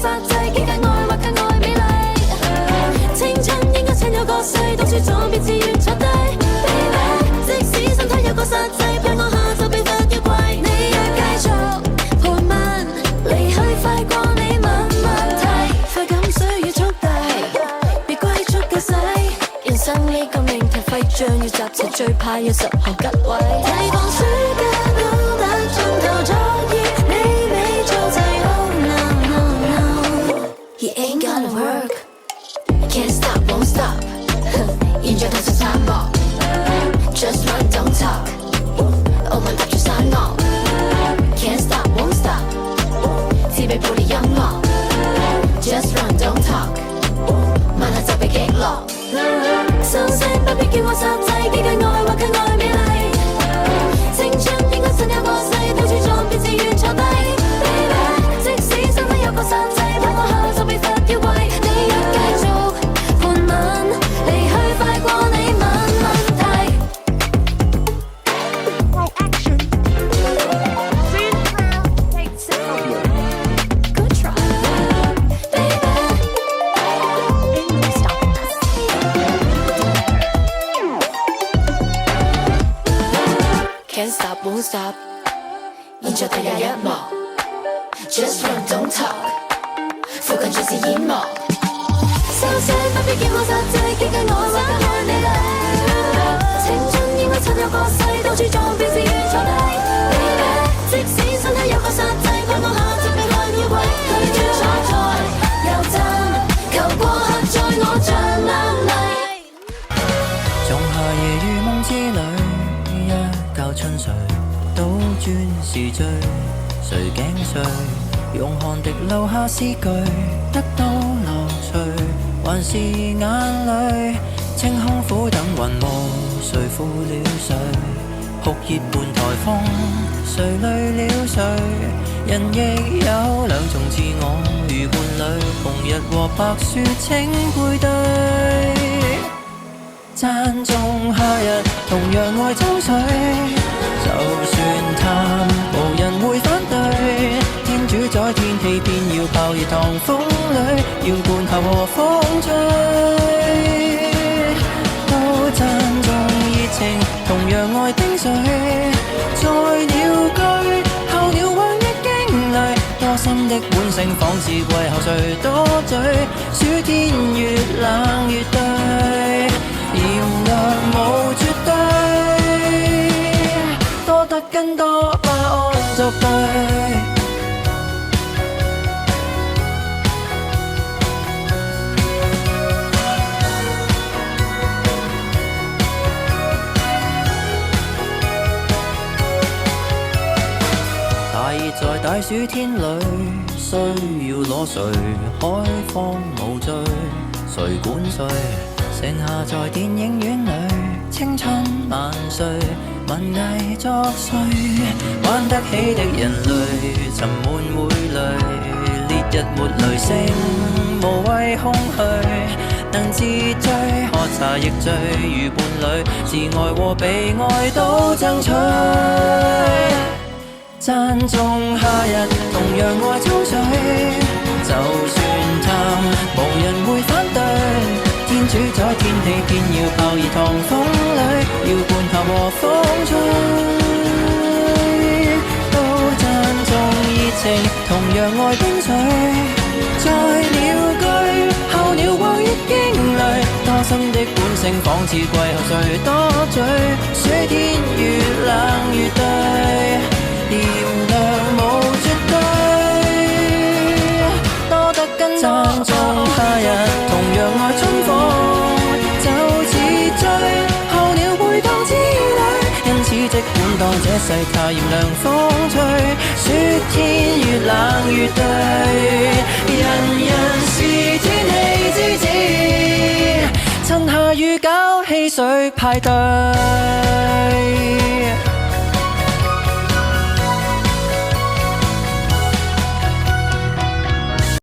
殺制，幾界愛或格外美麗。青春應該請有個勢，到處撞別自願坐低。Baby， 即使身體有個殺制，陪我下就被罰要跪。你若繼續陪問，離去快過你問問題，快感需要速遞，別歸足夠使。人生呢個命題廢將要集齊，最怕有10項吉位。提防暑假到達盡頭作業，你未做齊。Oh no no no，He ain't gonna work。Can't stop, won't stop 現在同時散幕 Just run, don't talk 澳門搭住山岳 Can't stop, won't stop 自備暴烈音樂 Just run, don't talk 晚黑就被擊落收聲不必叫我殺制幾界愛或格外美麗青春應該趁有個勢到處撞別自願坐低 Baby 即使身體有個殺制拍我下就被罰要跪你若繼續離去快過你問問題。Good try, baby. Can't stop, won't stop 現在第廿一幕 Just run, don't talk 附近隨時淹沒收聲不必叫我殺制幾界愛或格外美麗青春應該趁有個勢到處撞別自願坐低 Baby 即使身體有個殺制陪我下就被罰要跪拒絕坐台又站求過客在我像冷麗仲夏夜如夢之旅一覺春睡倒轉時序誰頸碎用汗滴留下詩句得到樂趣還是眼淚清空苦等雲霧誰負了誰酷熱伴颱風誰累了誰人亦有兩種自我如伴侶紅日和白雪請配對讚頌夏日同樣愛秋水就算淡無人會反對天主宰天氣偏要爆熱糖風裏要灌下和風吹都讚頌熱情同樣愛丁水在鳥居候鳥往日經歷多心的本性仿似季後誰多嘴暑天越冷越對炎涼無絕對多得更多不安作對大熱在大暑天裏需要裸睡海風無罪誰管誰剩下在電影院裏青春萬歲文藝作祟玩得起的人類沉悶會累烈日沒雷聲無謂空虛能自醉喝茶亦醉如伴侶自愛和被愛都爭取讚頌夏日同樣愛秋水就算淡無人會反對天主宰天氣偏要爆熱糖風裏要灌下和風吹都讚頌熱情同樣愛冰水在鳥居候鳥往日經歷多心的本性仿似季後誰多嘴暑天越冷越對炎涼無絕對多得跟讚頌夏日同樣愛春風就似醉候鳥會當之旅因此即管當這世態炎涼風吹暑天越冷越對人人是天氣之子趁下雨搞汽水派對